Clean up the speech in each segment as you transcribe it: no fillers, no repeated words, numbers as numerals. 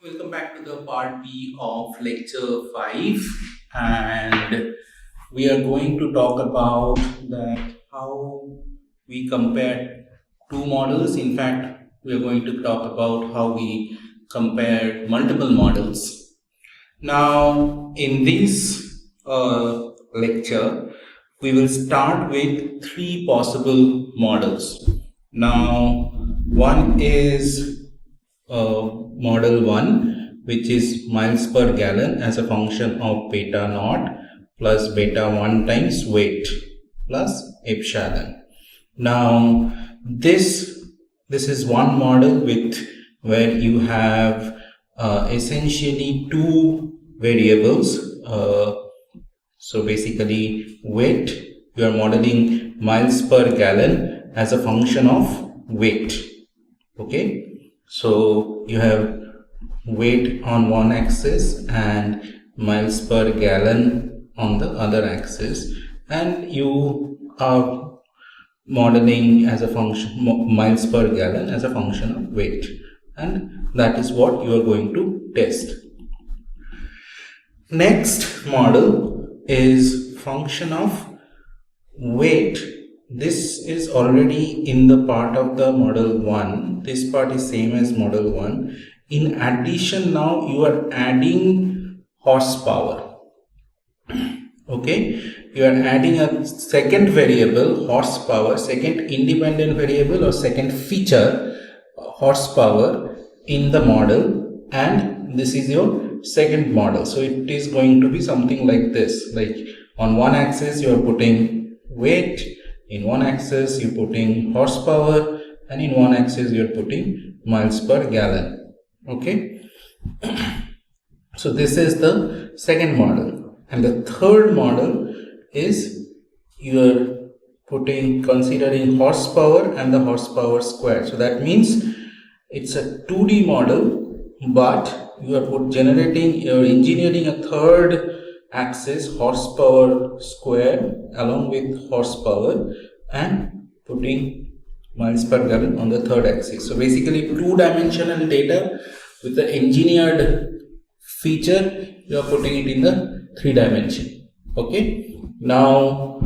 Welcome back to the part B of lecture 5, and we are going to talk about that how we compare two models. In fact, we are going to talk about how we compare multiple models. Now, in this lecture, we will start with three possible models. Now, one is model 1, which is miles per gallon as a function of beta naught plus beta 1 times weight plus epsilon. Now this is one model with where you have essentially two variables. So basically weight, you are modeling miles per gallon as a function of weight. Okay, so you have weight on one axis and miles per gallon on the other axis, and you are modeling as a function miles per gallon as a function of weight, and that is what you are going to test. Next model is function of weight. This is already in the part of the model 1. This part is same as model 1. In addition, now you are adding horsepower. Okay, you are adding a second variable, horsepower, second independent variable or second feature, horsepower, in the model, and this is your second model. So it is going to be something like this, like on one axis you are putting weight, in one axis you are putting horsepower, and in one axis you are putting miles per gallon. Okay, so this is the second model, and the third model is you are considering horsepower and the horsepower square. So that means it's a 2D model, but you are engineering a third axis, horsepower square, along with horsepower, and putting miles per gallon on the third axis. So basically two-dimensional data with the engineered feature, you are putting it in the 3-dimension. Okay, now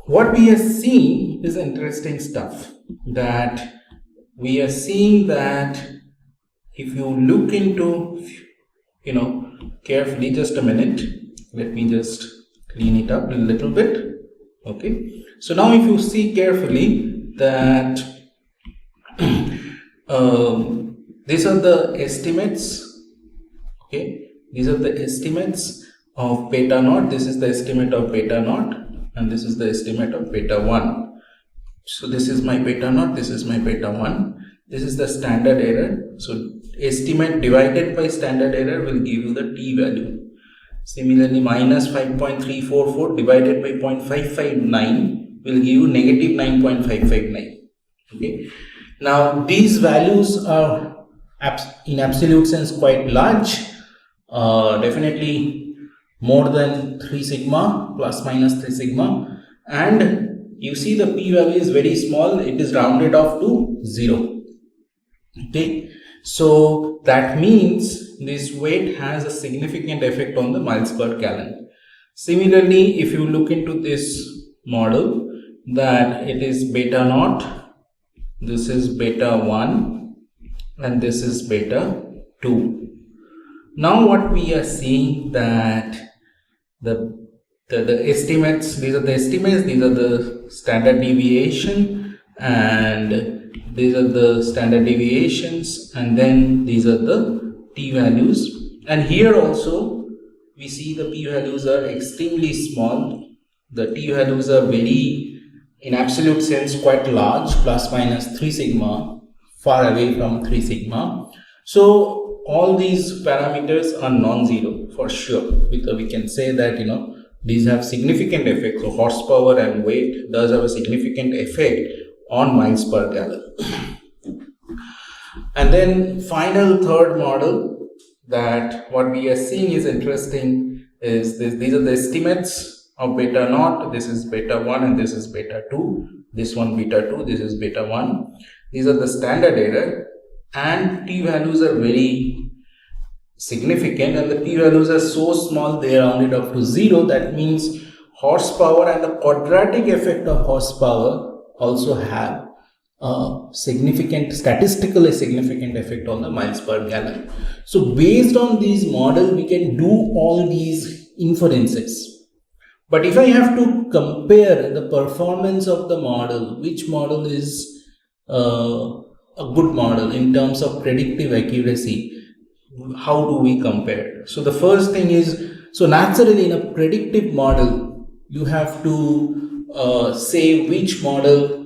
what we are seeing is interesting stuff, that we are seeing that if you look into, carefully, just a minute, let me just clean it up a little bit. Okay, so now if you see carefully that these are the estimates. Okay, these are the estimates of beta naught. This is the estimate of beta naught, and this is the estimate of beta 1. So this is my beta naught, this is my beta 1, this is the standard error. So estimate divided by standard error will give you the t value. Similarly, minus 5.344 divided by 0.559 will give you negative 9.559. Okay, now these values are in absolute sense quite large, definitely more than 3 sigma, plus minus 3 sigma, and you see the p value is very small, it is rounded off to 0. Okay, so that means this weight has a significant effect on the miles per gallon. Similarly, if you look into this model, that it is beta naught, this is beta 1, and this is beta 2. Now what we are seeing, that the estimates, these are the estimates, these are the standard deviation, and these are the standard deviations, and then these are the t values. And here also we see the p values are extremely small. The t values are very, in absolute sense, quite large, plus minus 3 sigma, far away from 3 sigma. So all these parameters are non-zero for sure, because we can say that these have significant effects. So horsepower and weight does have a significant effect on miles per gallon. And then final third model, that what we are seeing is interesting, is these are the estimates of beta naught. This is beta 1 and this is beta 2. This one beta 2, this is beta 1. These are the standard error. and t-values are very significant, and the p-values are so small they are rounded up to 0. That means horsepower and the quadratic effect of horsepower also have a significant, statistically significant effect on the miles per gallon. So based on these models, we can do all these inferences. But if I have to compare the performance of the model, which model is a good model in terms of predictive accuracy, how do we compare? So the first thing is, so naturally in a predictive model, you have to say which model.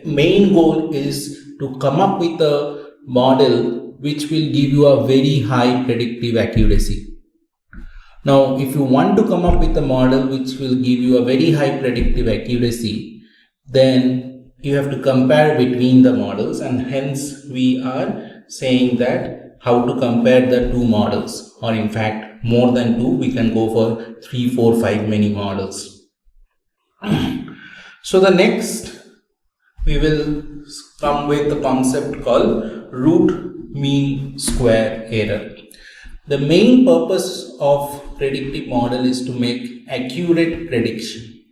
Main goal is to come up with a model which will give you a very high predictive accuracy. Now, if you want to come up with a model which will give you a very high predictive accuracy, then you have to compare between the models, and hence we are saying that how to compare the two models, or in fact more than two, we can go for 3, 4, 5 many models. So the next we will come with the concept called root mean square error. The main purpose of predictive model is to make accurate prediction.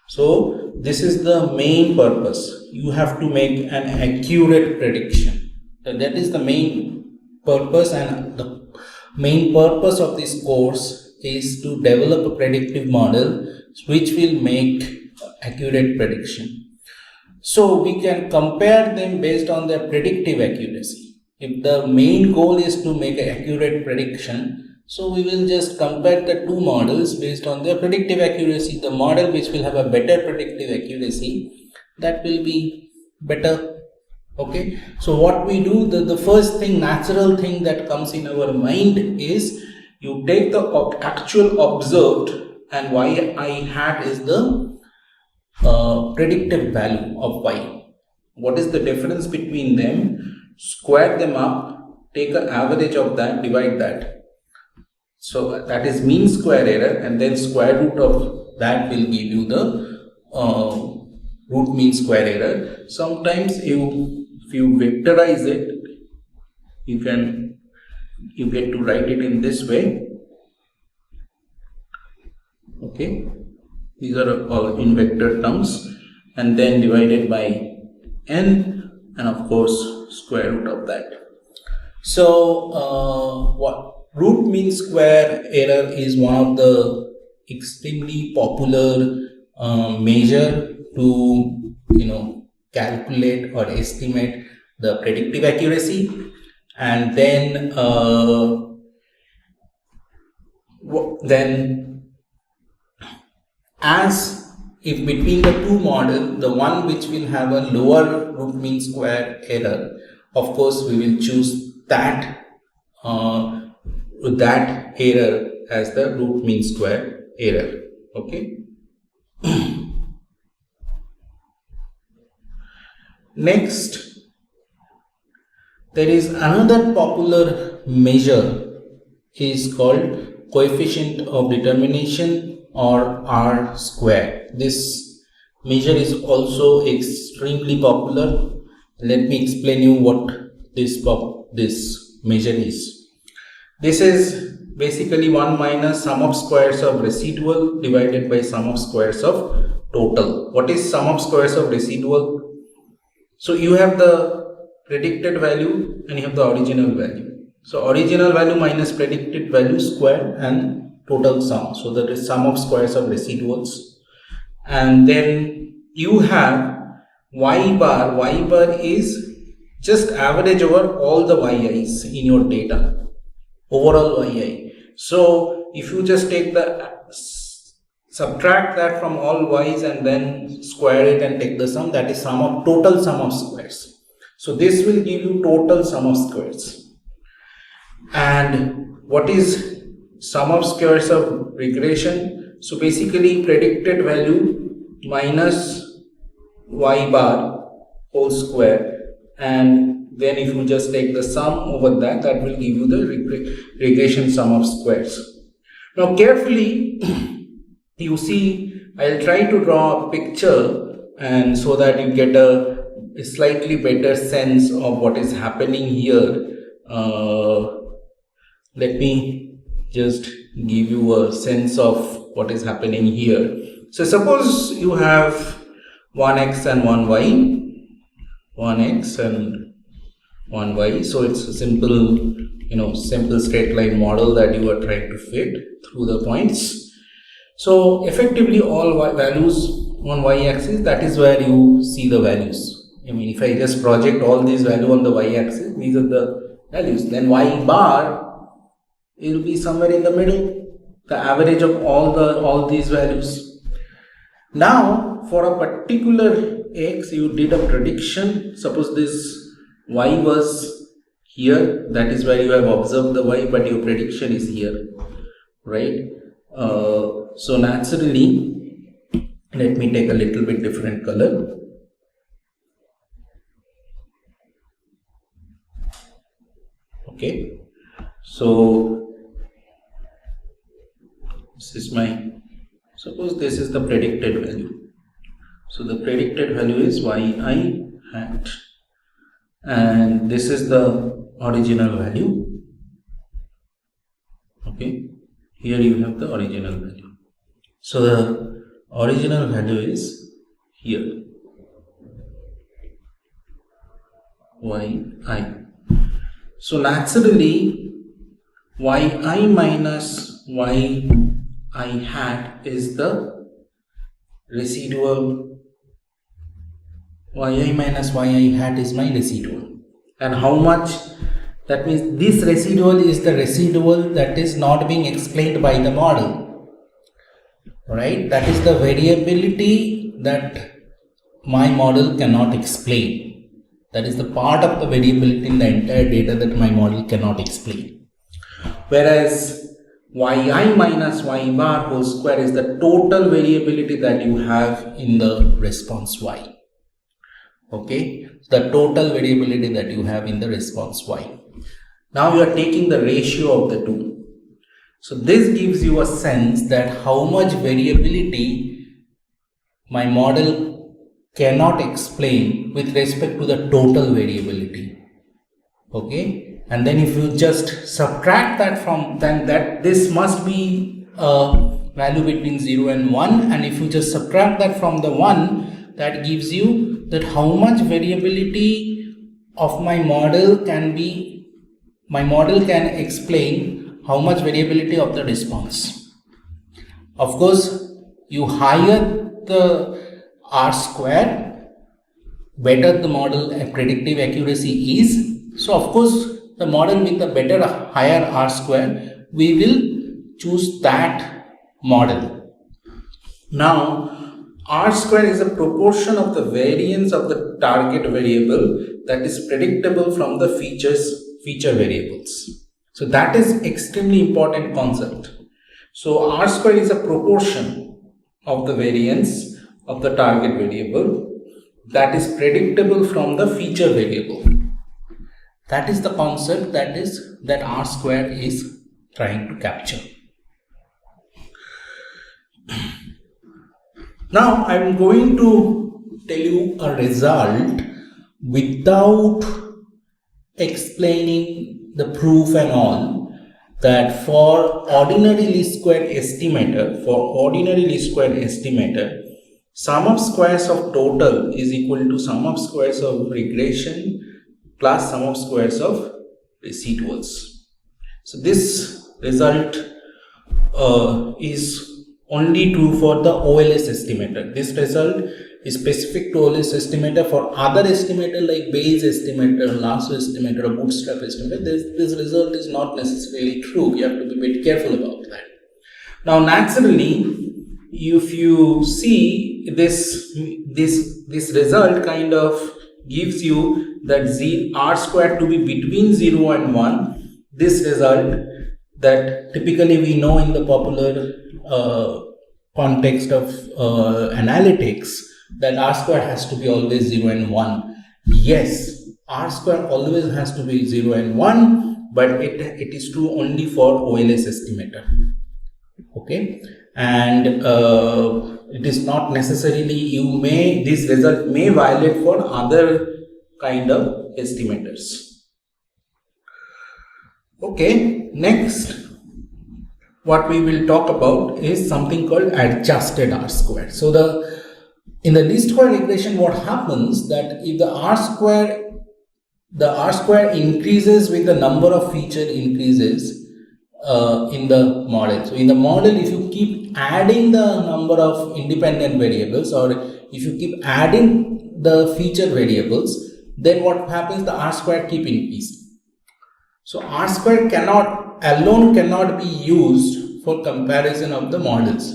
So this is the main purpose. You have to make an accurate prediction. That is the main purpose, and the main purpose of this course is to develop a predictive model which will make accurate prediction. So we can compare them based on their predictive accuracy. If the main goal is to make an accurate prediction, so we will just compare the two models based on their predictive accuracy. The model which will have a better predictive accuracy, that will be better. Okay. So what we do, the first thing, natural thing that comes in our mind is you take the actual observed, and y I hat is the predictive value of y. What is the difference between them? Square them up, take an average of that, divide that. So that is mean square error, and then square root of that will give you the root mean square error. Sometimes if you vectorize it, you get to write it in this way. Okay. These are all in vector terms, and then divided by n, and of course square root of that. So what root mean square error is one of the extremely popular measure to calculate or estimate the predictive accuracy, and then as if between the two models, the one which will have a lower root mean square error, of course we will choose that error as the root mean square error. Okay. Next, there is another popular measure is called coefficient of determination, or R square. This measure is also extremely popular. Let me explain you what this measure is. This is basically 1 minus sum of squares of residual divided by sum of squares of total. What is sum of squares of residual? So you have the predicted value and you have the original value. So original value minus predicted value square and total sum. So that is sum of squares of residuals. And then you have y bar. Y bar is just average over all the yi's in your data, overall yi. So if you just take subtract that from all y's and then square it and take the sum, that is total sum of squares. So this will give you total sum of squares. And what is sum of squares of regression? So basically predicted value minus y bar whole square, and then if you just take the sum over that, that will give you the regression sum of squares. Now carefully you see, I'll try to draw a picture and so that you get a a slightly better sense of what is happening here, let me just give you a sense of what is happening here. So suppose you have 1x and 1y, 1x and 1y. So it's a simple, simple straight line model that you are trying to fit through the points. So effectively all values on y-axis, that is where you see the values. I mean, if I just project all these values on the y-axis, these are the values. Then y bar, it will be somewhere in the middle, the average of all these values. Now, for a particular x, you did a prediction. Suppose this y was here, that is where you have observed the y, but your prediction is here, right? So naturally, let me take a little bit different color. Okay, so this is suppose this is the predicted value. So the predicted value is yi hat, and this is the original value. Okay, here you have the original value. So the original value is here, yi. So naturally, yi minus yi hat is the residual. Yi minus yi hat is my residual. And how much? That means this residual is the residual that is not being explained by the model, right? That is the variability that my model cannot explain. That is the part of the variability in the entire data that my model cannot explain. Whereas yi minus y bar whole square is the total variability that you have in the response y. Okay, the total variability that you have in the response y. Now you are taking the ratio of the two. So this gives you a sense that how much variability my model cannot explain with respect to the total variability. Okay, and then if you just subtract that from, then this must be a value between 0 and 1, and if you just subtract that from the 1, that gives you that how much variability of my model can explain how much variability of the response. Of course, you higher the R square, better the model predictive accuracy is. So of course, the model with the better higher R square, we will choose that model. Now, R square is a proportion of the variance of the target variable that is predictable from the feature variables. So that is extremely important concept. So R square is a proportion of the variance of the target variable that is predictable from the feature variable. That is the concept that R square is trying to capture. Now I am going to tell you a result without explaining the proof and all, that for ordinary least square estimator, sum of squares of total is equal to sum of squares of regression plus sum of squares of residuals. So this result is only true for the OLS estimator. This result is specific to OLS estimator. For other estimator like Bayes estimator, lasso estimator, or bootstrap estimator, this result is not necessarily true. You have to be a bit careful about that. Now naturally, if you see this result kind of gives you that R square to be between 0 and 1. This result that typically we know in the popular context of analytics, that R square has to be always 0 and 1. Yes, R square always has to be 0 and 1, but it is true only for OLS estimator. Okay, and it is not necessarily this result may violate for other kind of estimators. Okay, next what we will talk about is something called adjusted R square. So in the least square regression, what happens that if the R square increases with the number of feature increases in the model. So in the model, if you keep adding the number of independent variables, or if you keep adding the feature variables, then what happens, the R square keep increasing. So R square cannot be used for comparison of the models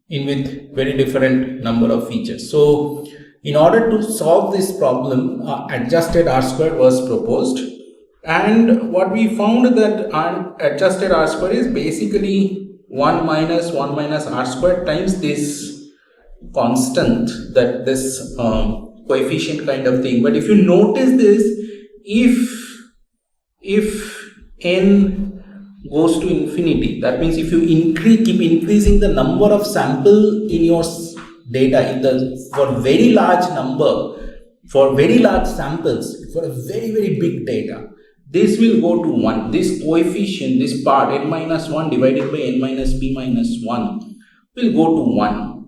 with very different number of features. So in order to solve this problem, adjusted R square was proposed, and what we found that adjusted R square is basically 1 minus R square times this constant, that this coefficient kind of thing. But if you notice this, if n goes to infinity, that means if you keep increasing the number of sample in your data for very large samples, for a very big data, this will go to 1. This coefficient, this part n minus 1 divided by n minus p minus 1 will go to 1.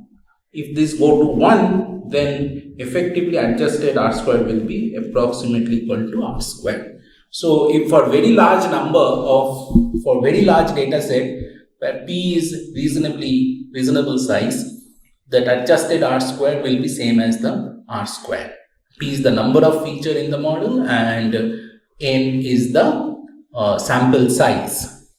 If this go to 1, then effectively adjusted R square will be approximately equal to R square. So if for very large data set where p is reasonable size, that adjusted R square will be same as the R square. P is the number of feature in the model and n is the sample size.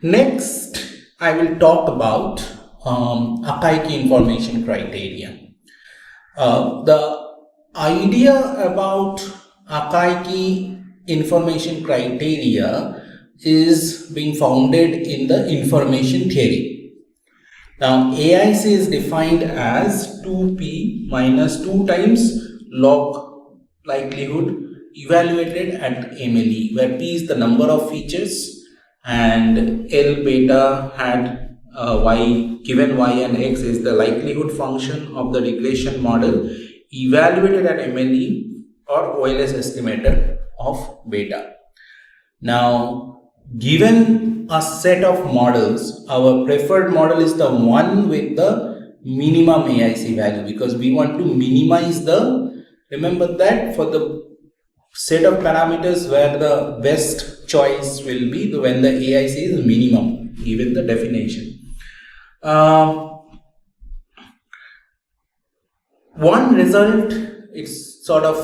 Next, I will talk about Akaike information criteria. The idea about Akaike information criteria is being founded in the information theory. Now, AIC is defined as 2p minus 2 times log likelihood evaluated at MLE, where p is the number of features and L beta had given y and x is the likelihood function of the regression model evaluated at MLE or OLS estimator of beta. Now, given a set of models, our preferred model is the one with the minimum AIC value, because we want to minimize remember that for the set of parameters where the best choice will be when the AIC is minimum given the definition. One result, it's sort of,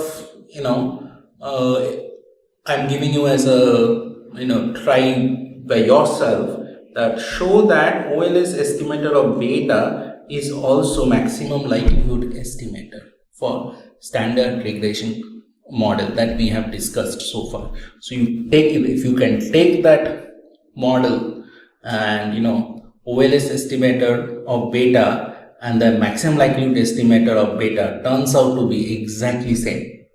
I'm giving you as a, try by yourself, that show that OLS estimator of beta is also maximum likelihood estimator for standard regression model that we have discussed so far. So if you can take that model and OLS estimator of beta and the maximum likelihood estimator of beta turns out to be exactly same.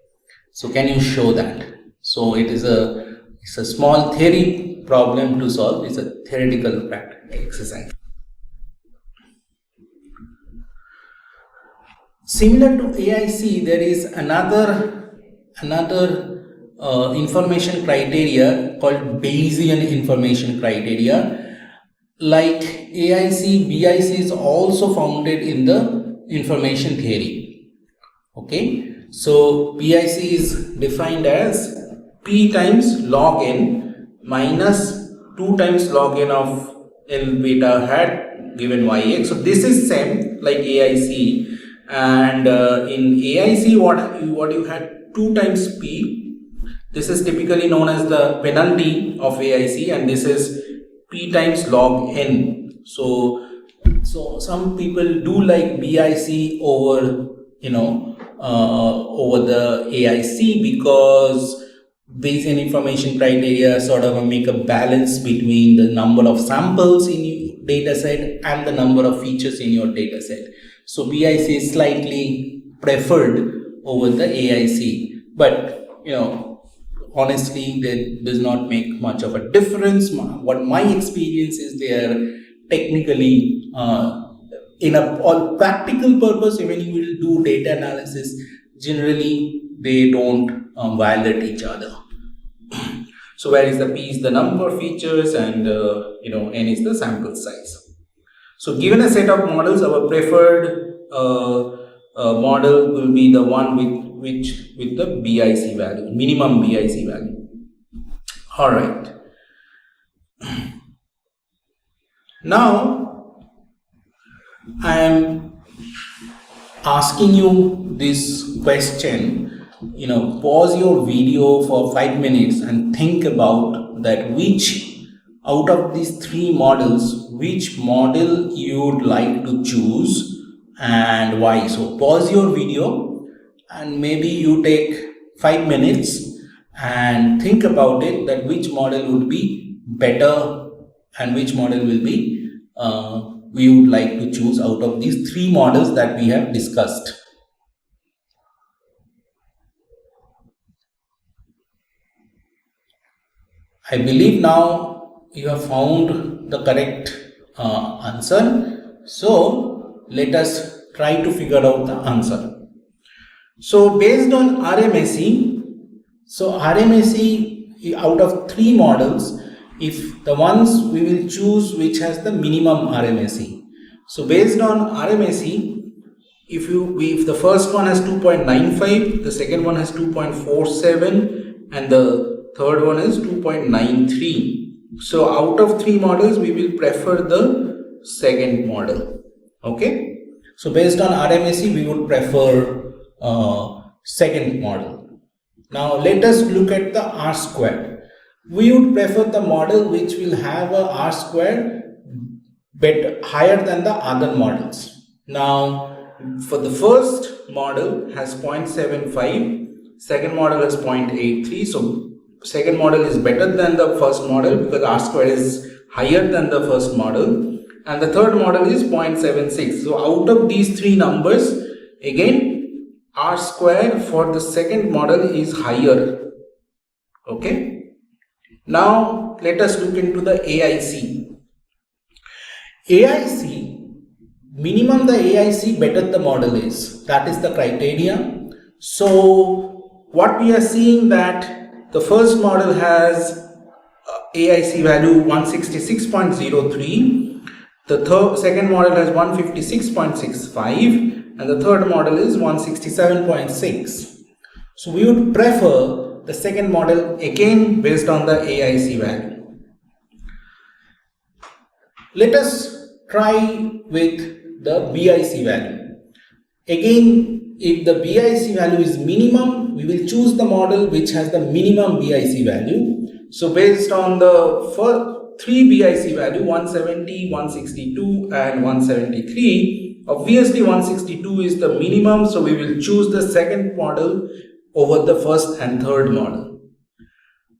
So can you show that? So it's a small theory problem to solve. It's a theoretical exercise. Similar to AIC, there is another information criteria called Bayesian information criteria. Like AIC, BIC is also founded in the information theory. Okay, so BIC is defined as P times log n minus 2 times log n of L beta hat given Yx. So this is same like AIC, and in AIC what you had 2 times P. This is typically known as the penalty of AIC, and this is P times log n. So some people do like BIC over over the AIC, because Bayesian information criteria sort of make a balance between the number of samples in your data set and the number of features in your data set. So BIC is slightly preferred over the AIC, but honestly, that does not make much of a difference. What my experience is, they are technically in a all practical purpose. When you will do data analysis, generally they don't violate each other. So where is the P is the number of features, and N is the sample size. So given a set of models, our preferred model will be the one with the BIC value, minimum BIC value. All right. Now I am asking you this question. Pause your video for 5 minutes and think about that, which out of these three models, which model you would like to choose and why. So pause your video and maybe you take 5 minutes and think about it, that which model would be better and which model will be we would like to choose out of these three models that we have discussed. I believe now you have found the correct answer. So let us try to figure out the answer. So based on RMSE, so RMSE out of three models, if the ones we will choose which has the minimum RMSE. So based on RMSE, if the first one has 2.95, the second one has 2.47, and the third one is 2.93. So out of three models, we will prefer the second model. Okay. So based on RMSE, we would prefer second model. Now let us look at the R squared. We would prefer the model which will have a R squared better, higher than the other models. Now for the first model has 0.75, second model has 0.83. So second model is better than the first model because R squared is higher than the first model, and the third model is 0.76. So out of these three numbers, again R squared for the second model is higher. Okay. Now let us look into the AIC. AIC, minimum the AIC, better the model is. That is the criteria. So what we are seeing that the first model has AIC value 166.03, the second model has 156.65, and the third model is 167.6. So we would prefer the second model again based on the AIC value. Let us try with the BIC value. Again, if the BIC value is minimum, we will choose the model which has the minimum BIC value. So based on the first three BIC value, 170, 162 and 173, obviously 162 is the minimum, so we will choose the second model over the first and third model.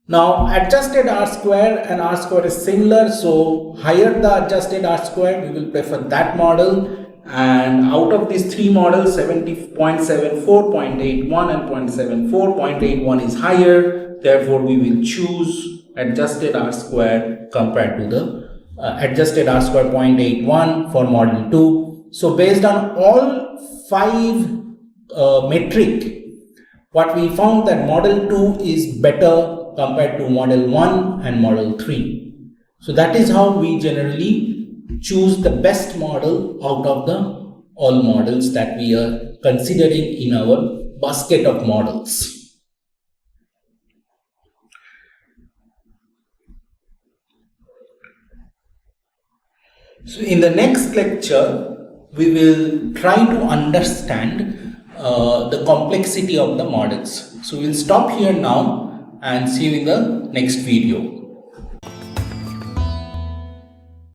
Now adjusted R square and R square is similar, so higher the adjusted R square, we will prefer that model. And out of these three models, 70.74, 0.81 and 0.74, 0.81 is higher, therefore we will choose adjusted R square compared to the adjusted R square 0.81 for model 2. So based on all five metric, what we found that model 2 is better compared to model 1 and model 3. So that is how we generally choose the best model out of the all models that we are considering in our basket of models. So in the next lecture, we will try to understand the complexity of the models. So we'll stop here now and see you in the next video.